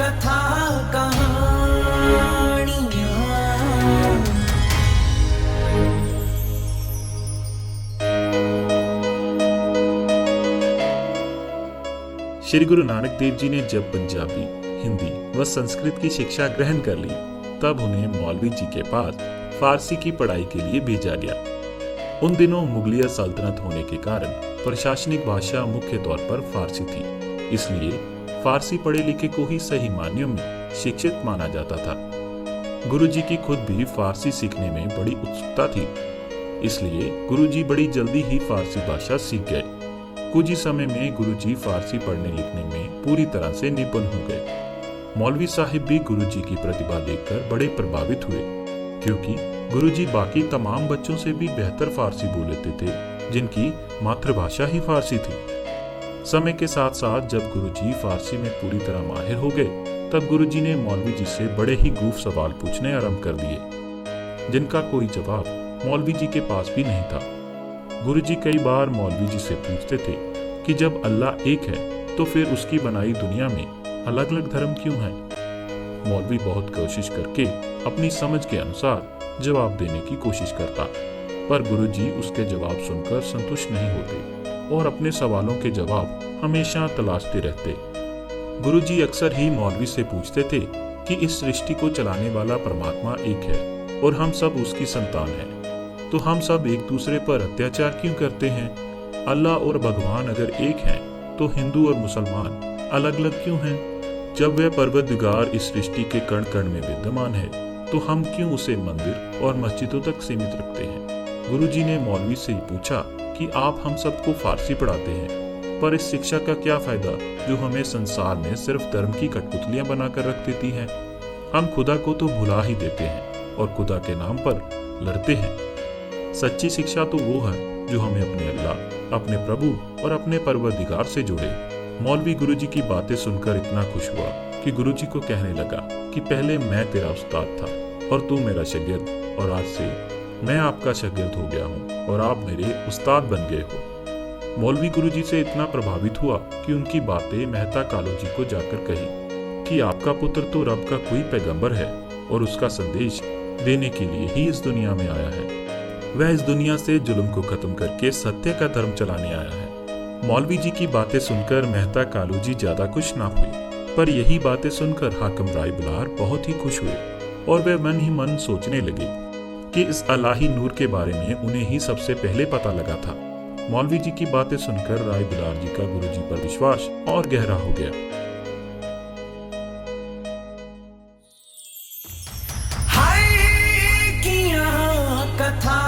कथा कहानियाँ। श्री गुरु नानक देव जी ने जब पंजाबी, हिंदी व संस्कृत की शिक्षा ग्रहण कर ली, तब उन्हें मौलवी जी के पास फारसी की पढ़ाई के लिए भेजा गया। उन दिनों मुगलिया सल्तनत होने के कारण प्रशासनिक भाषा मुख्य तौर पर फारसी थी, इसलिए फारसी पढ़े लिखे को ही सही मायनों में शिक्षित माना जाता था। गुरुजी की खुद भी फारसी सीखने में बड़ी उत्सुकता थी, इसलिए गुरुजी बड़ी जल्दी ही फारसी भाषा सीख गए। कुछ ही समय में गुरुजी फारसी पढ़ने लिखने में पूरी तरह से निपुण हो गए। मौलवी साहिब भी गुरुजी की प्रतिभा देखकर बड़े प्रभावित हुए, क्योंकि गुरुजी बाकी तमाम बच्चों से भी बेहतर फारसी बोल लेते थे, जिनकी मातृभाषा ही फारसी थी। समय के साथ साथ जब गुरुजी फारसी में पूरी तरह माहिर हो गए, तब गुरुजी ने मौलवी जी से बड़े ही गूफ सवाल पूछने आरंभ कर दिए, जिनका कोई जवाब मौलवी जी के पास भी नहीं था। गुरुजी कई बार मौलवी जी से पूछते थे कि जब अल्लाह एक है, तो फिर उसकी बनाई दुनिया में अलग अलग धर्म क्यों हैं? मौलवी बहुत कोशिश करके अपनी समझ के अनुसार जवाब देने की कोशिश करता, पर गुरुजी उसके जवाब सुनकर संतुष्ट नहीं होते और अपने सवालों के जवाब हमेशा तलाशते रहते। गुरुजी अक्सर ही मौलवी से पूछते थे कि इस सृष्टि को चलाने वाला परमात्मा एक है और हम सब उसकी संतान हैं, तो हम सब एक दूसरे पर अत्याचार क्यों करते हैं? अल्लाह और भगवान अगर एक हैं, तो हिंदू और मुसलमान अलग अलग क्यों हैं? जब वह परवरदिगार इस सृष्टि के कण कण में विद्यमान है, तो हम क्यों उसे मंदिर और मस्जिदों तक सीमित रखते हैं? गुरुजी ने मौलवी से पूछा कि आप हम सबको फारसी पढ़ाते हैं, पर इस शिक्षा का क्या फायदा जो हमें संसार में सिर्फ धर्म की कठपुतलियां बनाकर रख देती है? हम खुदा को तो भुला ही देते हैं और खुदा के नाम पर लड़ते हैं। सच्ची शिक्षा तो वो है जो हमें अपने अल्लाह, अपने प्रभु और अपने परवरदिगार से जोड़े। मौलवी गुरुजी की बातें सुनकर इतना खुश हुआ कि गुरुजी को कहने लगा कि पहले मैं तेरा उस्ताद था और तू मेरा शागिर्द, और आज से मैं आपका शागिर्द हो गया हूँ और आप मेरे उस्ताद बन गए हो। मौलवी गुरुजी से इतना प्रभावित हुआ कि उनकी बातें मेहता कालू जी को जाकर कही कि आपका पुत्र तो रब का कोई पैगंबर है और उसका संदेश देने के लिए ही इस दुनिया में आया है। वह इस दुनिया से जुल्म को खत्म करके सत्य का धर्म चलाने आया है। मौलवी जी की बातें सुनकर मेहता कालू जी ज्यादा खुश ना हुए, पर यही बातें सुनकर हाकिम राय बिलार बहुत ही खुश हुए और वे मन ही मन सोचने लगे कि इस अलाही नूर के बारे में उन्हें ही सबसे पहले पता लगा था। मौलवी जी की बातें सुनकर राय बिलार जी का गुरुजी पर विश्वास और गहरा हो गया। हाय किया कथा